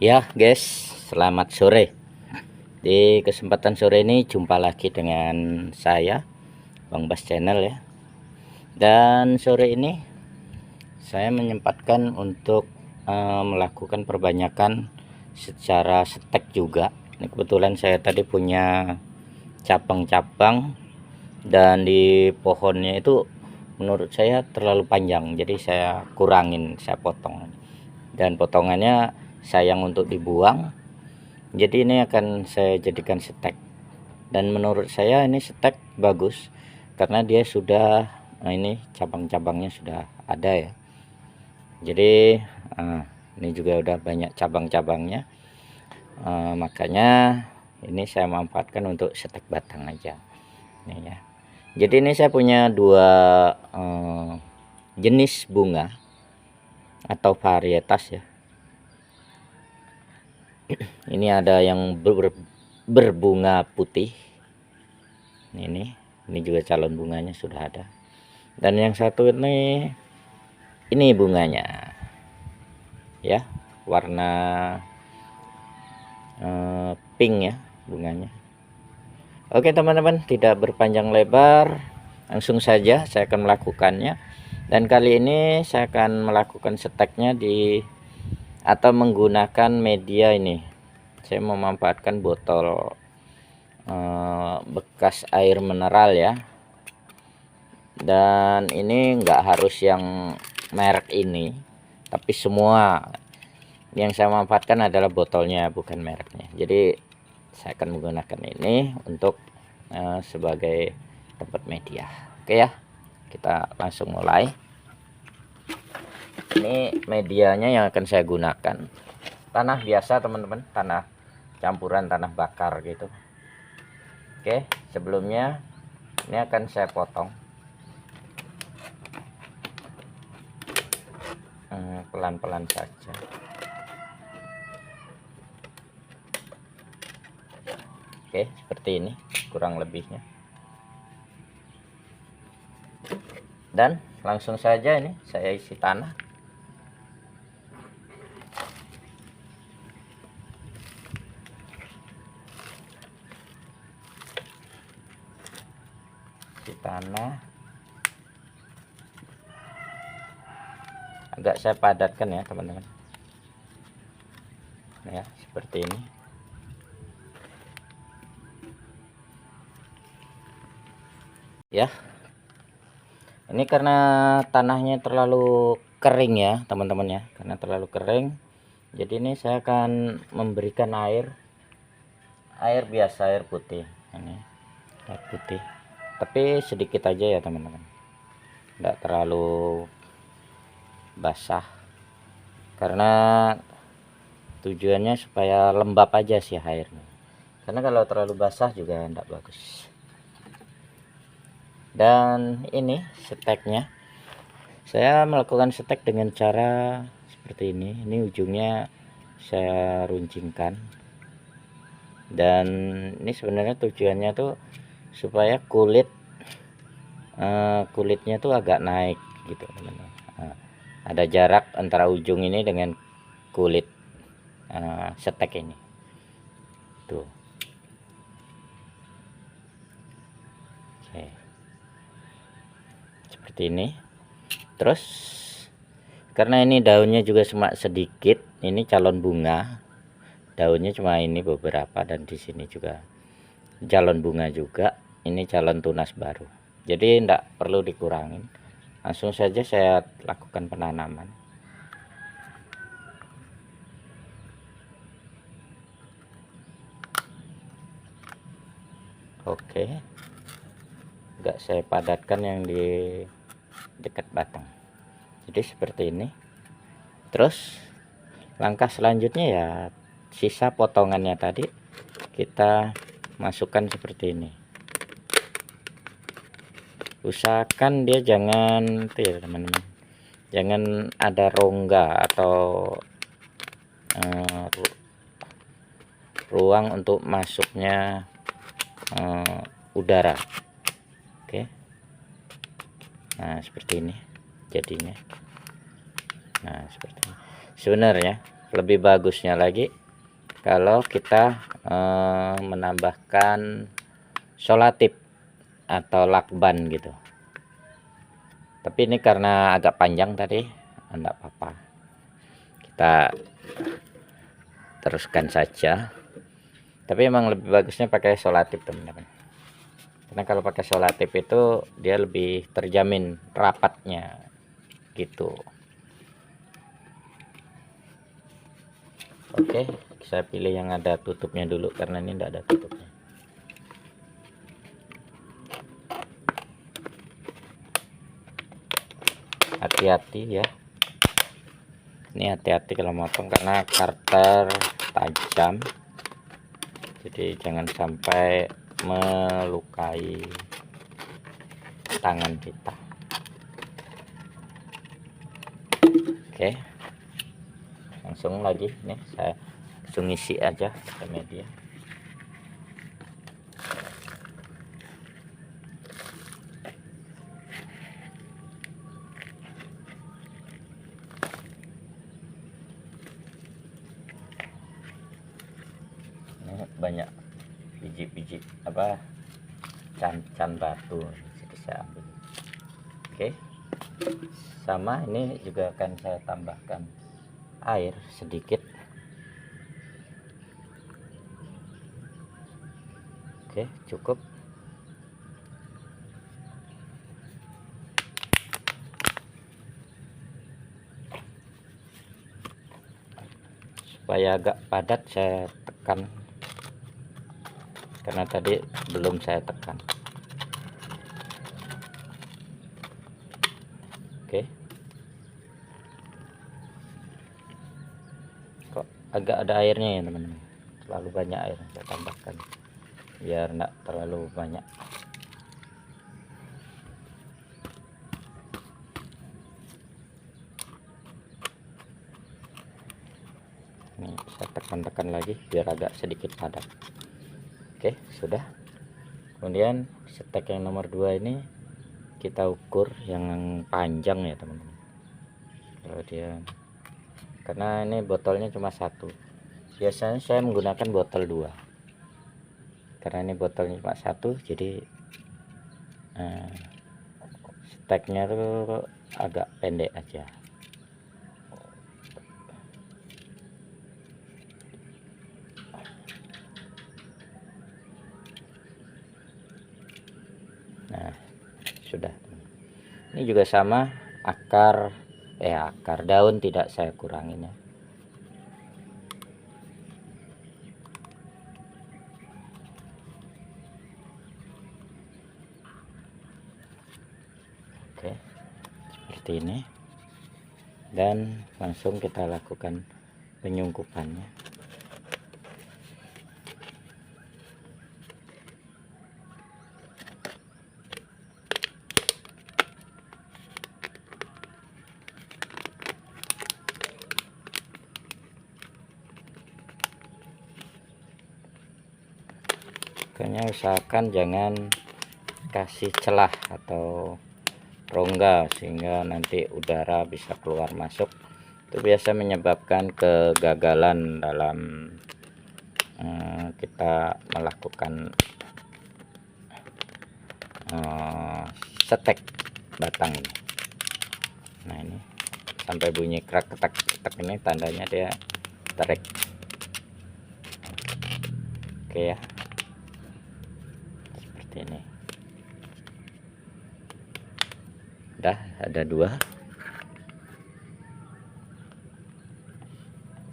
Ya guys, selamat sore. Di kesempatan sore ini jumpa lagi dengan saya, Bang Bas Channel ya. Dan sore ini saya menyempatkan untuk melakukan perbanyakan secara stek juga. Ini kebetulan saya tadi punya cabang-cabang dan di pohonnya itu menurut saya terlalu panjang, jadi saya kurangin, saya potong. Dan potongannya sayang untuk dibuang. Jadi ini akan saya jadikan stek, dan menurut saya ini stek bagus karena dia sudah ini cabang-cabangnya sudah ada ya. Jadi ini juga udah banyak cabang-cabangnya, makanya ini saya manfaatkan untuk stek batang aja nih ya. Jadi ini saya punya dua jenis bunga atau varietas ya. Ini ada yang berbunga putih. Ini juga calon bunganya sudah ada. Dan yang satu ini bunganya. Ya, warna pink ya bunganya. Oke teman-teman, tidak berpanjang lebar, langsung saja saya akan melakukannya. Dan kali ini saya akan melakukan steknya atau menggunakan media ini. Saya memanfaatkan botol bekas air mineral ya. Dan ini enggak harus yang merek ini, tapi semua yang saya manfaatkan adalah botolnya, bukan mereknya. Jadi saya akan menggunakan ini untuk sebagai tempat media. Oke ya, kita langsung mulai. Ini medianya yang akan saya gunakan tanah biasa teman-teman, tanah campuran tanah bakar gitu. Oke, sebelumnya ini akan saya potong pelan-pelan saja. Oke, seperti ini kurang lebihnya. Dan langsung saja ini saya isi tanah. Isi tanah. Agak saya padatkan ya teman-teman. Ya, seperti ini. Ya. Ini karena tanahnya terlalu kering ya teman-teman ya, karena terlalu kering. Jadi ini saya akan memberikan air biasa, air putih. Ini air putih, tapi sedikit aja ya teman-teman, tidak terlalu basah, karena tujuannya supaya lembab aja sih airnya, karena kalau terlalu basah juga tidak bagus. Dan ini steknya saya melakukan stek dengan cara seperti ini ujungnya saya runcingkan. Dan ini sebenarnya tujuannya tuh supaya kulitnya tuh agak naik gitu teman-teman. Ada jarak antara ujung ini dengan kulit stek ini tuh. Oke, seperti ini. Terus karena ini daunnya juga cuma sedikit, ini calon bunga, daunnya cuma ini beberapa, dan di sini juga calon bunga juga, ini calon tunas baru, jadi tidak perlu dikurangin. Langsung saja saya lakukan penanaman. Oke, enggak saya padatkan yang di dekat batang, jadi seperti ini. Terus langkah selanjutnya ya sisa potongannya tadi kita masukkan seperti ini. Usahakan dia jangan itu ya teman-teman, jangan ada rongga atau ruang untuk masuknya udara. Oke, nah seperti ini jadinya. Nah seperti ini sebenarnya lebih bagusnya lagi kalau kita menambahkan solatip atau lakban gitu. Tapi ini karena agak panjang tadi, enggak apa-apa, kita teruskan saja. Tapi emang lebih bagusnya pakai solatip teman-teman, karena kalau pakai solatip itu dia lebih terjamin rapatnya gitu. Oke, saya pilih yang ada tutupnya dulu karena ini enggak ada tutupnya. Hati-hati ya, ini hati-hati kalau motong karena karter tajam, jadi jangan sampai melukai tangan kita. Oke, langsung lagi nih, saya langsung isi aja ke media. Banyak biji-biji apa can-can batu, jadi saya ambil. Oke, sama ini juga akan saya tambahkan air sedikit. Oke, cukup. Supaya agak padat saya tekan, karena tadi belum saya tekan. Oke, kok agak ada airnya ya teman-teman, terlalu banyak air saya tambahkan biar enggak terlalu banyak. Ini saya tekan-tekan lagi biar agak sedikit padat. Oke, sudah. Kemudian stek yang nomor 2 ini kita ukur yang panjang ya teman-teman. Kalau dia, karena ini botolnya cuma 1, biasanya saya menggunakan botol 2. Karena ini botolnya cuma 1, jadi steknya tuh agak pendek aja. Nah, sudah. Ini juga sama, akar daun tidak saya kurangin ya. Oke, seperti ini. Dan langsung kita lakukan penyungkupannya. Makanya usahakan jangan kasih celah atau rongga sehingga nanti udara bisa keluar masuk. Itu biasa menyebabkan kegagalan dalam kita melakukan setek batang ini. Nah, ini sampai bunyi krak ketak ketak ini tandanya dia terek. Oke ya, seperti ini. Udah ada 2.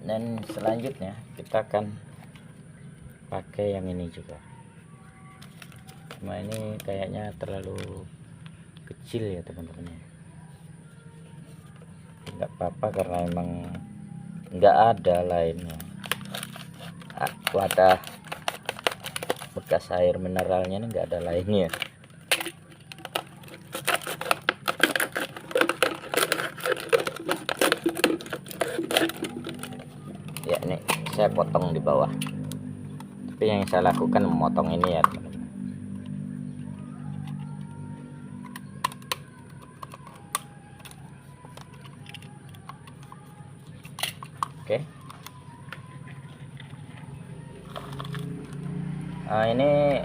Dan selanjutnya kita akan pakai yang ini juga. Cuma ini kayaknya terlalu kecil ya teman-teman. Enggak apa-apa karena emang enggak ada lainnya. Wadah bekas air mineralnya ini enggak ada lainnya. Ya, ini saya potong di bawah. Tapi yang saya lakukan memotong ini ya teman-teman. Oke, Ini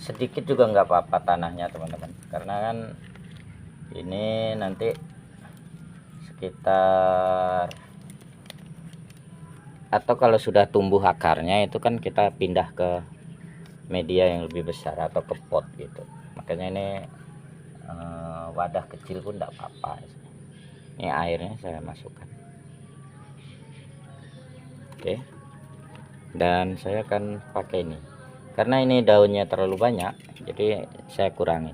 sedikit juga nggak apa-apa tanahnya teman-teman, karena kan ini nanti sekitar, atau kalau sudah tumbuh akarnya itu kan kita pindah ke media yang lebih besar atau ke pot gitu. Makanya ini wadah kecil pun tidak apa-apa. Ini airnya saya masukkan. Oke, dan saya akan pakai ini karena ini daunnya terlalu banyak, jadi saya kurangi.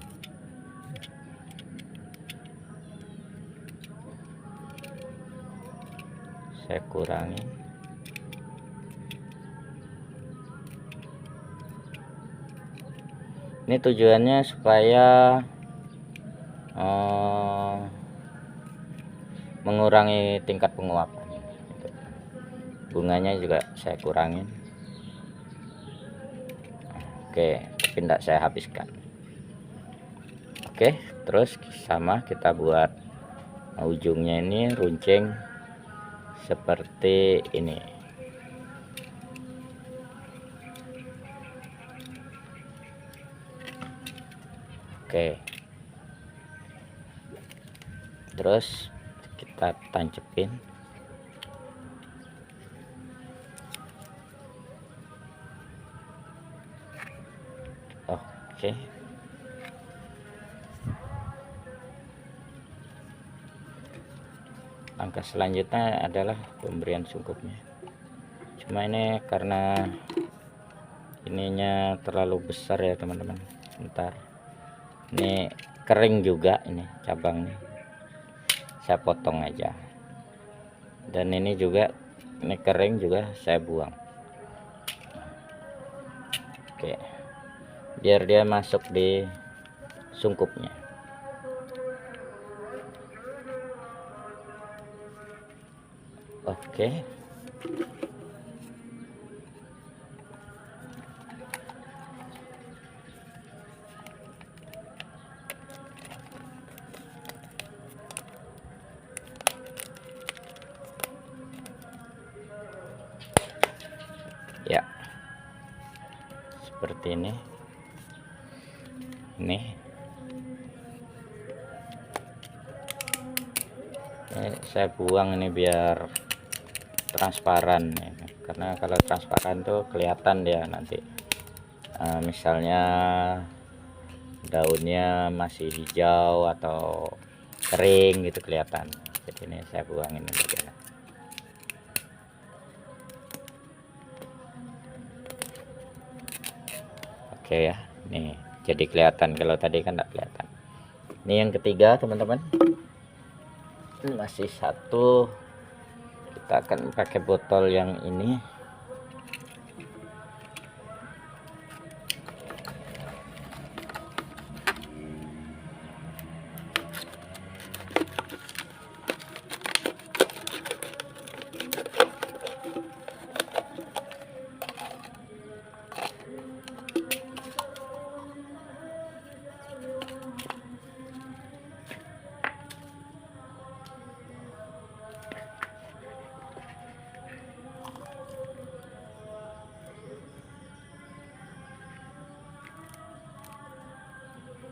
Ini tujuannya supaya mengurangi tingkat penguapan. Bunganya juga saya kurangin. Oke, tapi tidak saya habiskan. Oke, terus sama kita buat ujungnya ini runcing seperti ini. Oke, terus kita tancepin. Oke, langkah selanjutnya adalah pemberian sungkupnya. Cuma ini karena ininya terlalu besar ya teman-teman, bentar, ini kering juga, ini cabangnya saya potong aja, dan ini juga ini kering juga saya buang. Oke, biar dia masuk di sungkupnya. Oke, ya seperti ini. Ini saya buang ini biar transparan ya. Karena kalau transparan tuh kelihatan dia nanti misalnya daunnya masih hijau atau kering gitu kelihatan. Jadi ini saya buang ini bagian. Oke ya, nih jadi kelihatan, kalau tadi kan tidak kelihatan. Ini yang ketiga teman-teman, masih satu, kita akan pakai botol yang ini.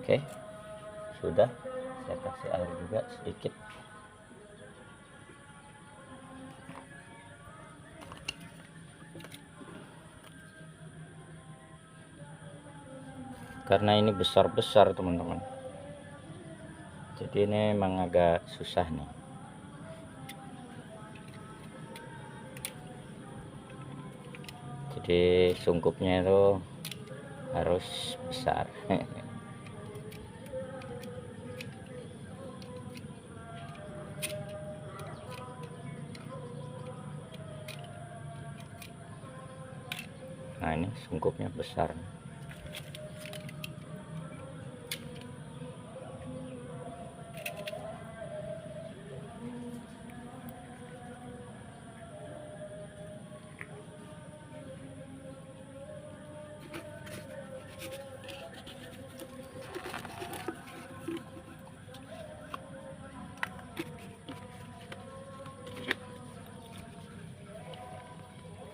Oke, sudah, saya kasih air juga sedikit. Karena ini besar-besar teman-teman, jadi ini memang agak susah nih. Jadi sungkupnya itu harus besar. Nah ini sungkupnya besar.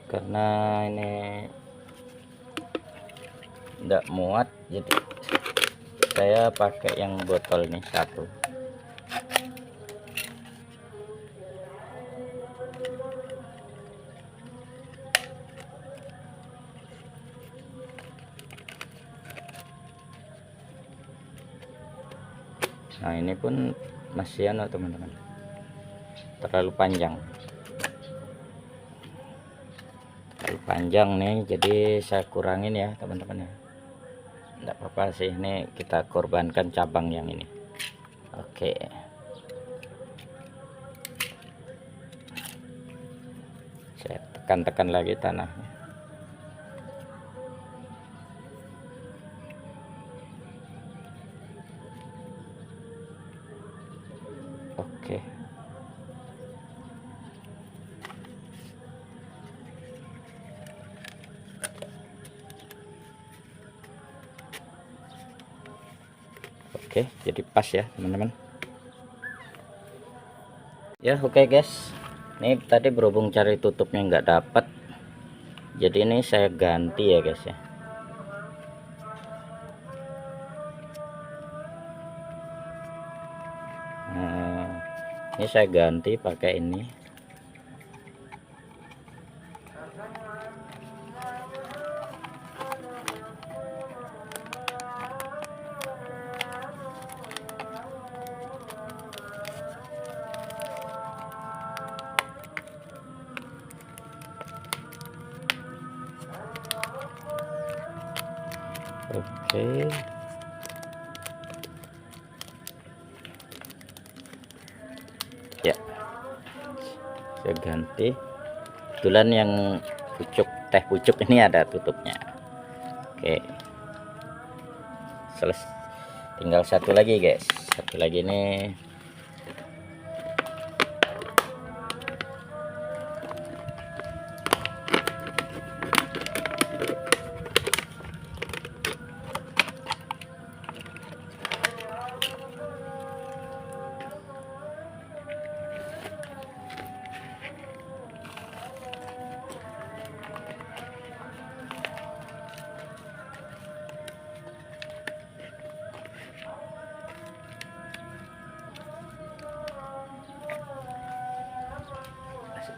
Karena ini enggak muat, jadi saya pakai yang botol ini satu. Nah ini pun masih teman-teman, terlalu panjang nih, jadi saya kurangin ya teman-teman ya. Enggak apa-apa sih, ini kita korbankan cabang yang ini. Oke, saya tekan-tekan lagi tanahnya. Oke, oke, jadi pas ya teman-teman ya. Oke guys, ini tadi berhubung cari tutupnya nggak dapat, jadi ini saya ganti ya guys ya. Nah, ini saya ganti pakai ini. Oke, ya saya ganti. Kebetulan yang teh pucuk ini ada tutupnya. Oke, selesai. Tinggal satu lagi guys, satu lagi nih.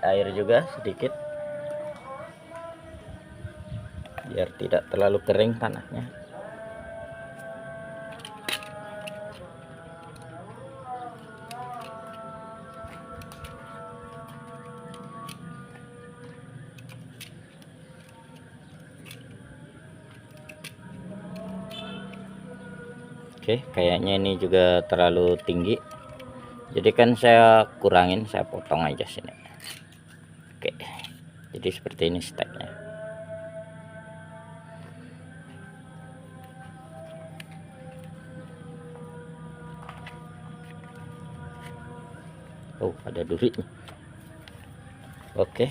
Air juga sedikit biar tidak terlalu kering tanahnya. Oke, kayaknya ini juga terlalu tinggi, jadi kan saya kurangin, saya potong aja sini. Oke, jadi seperti ini steknya. Oh, ada durinya. Oke,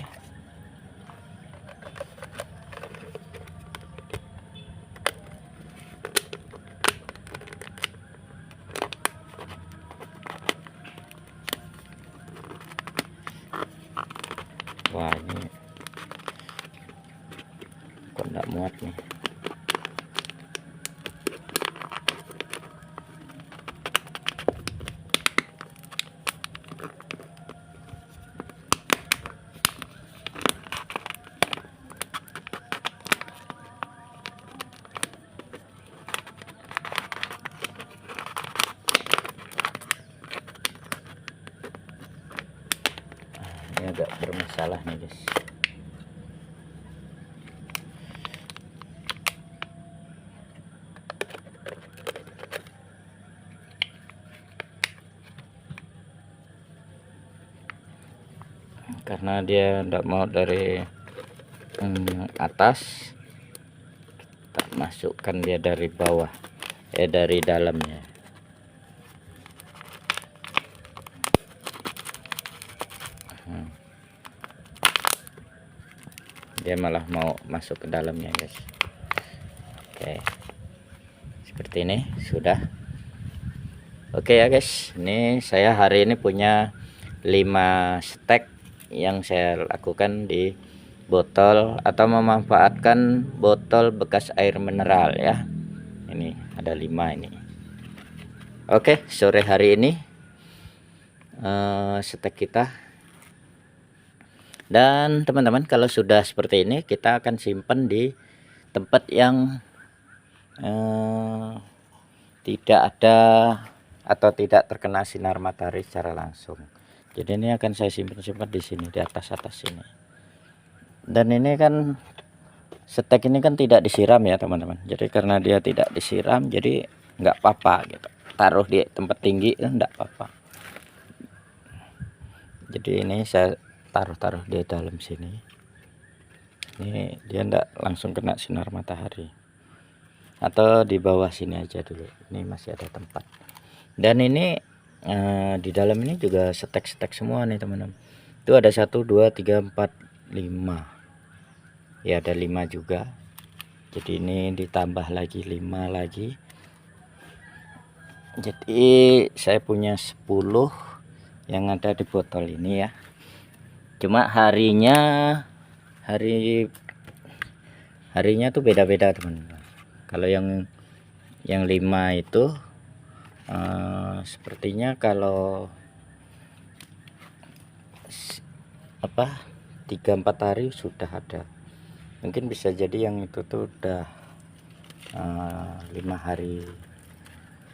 wah ini kok nggak muat nih. Ini agak bermasalah nih guys. Karena dia tidak mau dari atas, kita masukkan dia dari bawah, dari dalamnya. Dia malah mau masuk ke dalamnya guys. Oke, seperti ini sudah. Oke ya guys, ini saya hari ini punya 5 stek yang saya lakukan di botol atau memanfaatkan botol bekas air mineral ya. Ini ada 5 ini. Oke, sore hari ini stek kita. Dan teman-teman, kalau sudah seperti ini kita akan simpan di tempat yang tidak ada atau tidak terkena sinar matahari secara langsung. Jadi ini akan saya simpan di sini, di atas sini. Dan ini kan stek ini kan tidak disiram ya teman-teman. Jadi karena dia tidak disiram, jadi nggak apa-apa gitu. Taruh di tempat tinggi enggak apa-apa. Jadi ini saya taruh di dalam sini. Ini dia enggak langsung kena sinar matahari. Atau di bawah sini aja dulu. Ini masih ada tempat. Dan ini di dalam ini juga stek semua nih teman-teman. Itu ada 1 2 3 4 5. Ya ada 5 juga. Jadi ini ditambah lagi 5 lagi. Jadi saya punya 10 yang ada di botol ini ya. Cuma harinya tuh beda-beda teman-teman. Kalau yang 5 itu sepertinya kalau 3-4 hari sudah ada. Mungkin bisa jadi yang itu tuh udah 5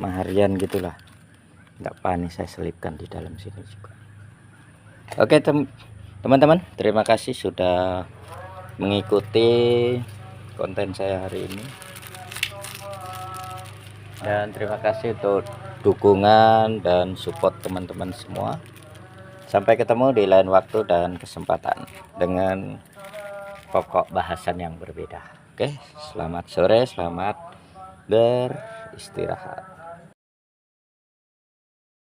harian gitulah. Enggak panik, saya selipkan di dalam sini juga. Oke teman-teman, terima kasih sudah mengikuti konten saya hari ini. Dan terima kasih untuk dukungan dan support teman-teman semua. Sampai ketemu di lain waktu dan kesempatan dengan pokok bahasan yang berbeda. Oke, selamat sore, selamat beristirahat.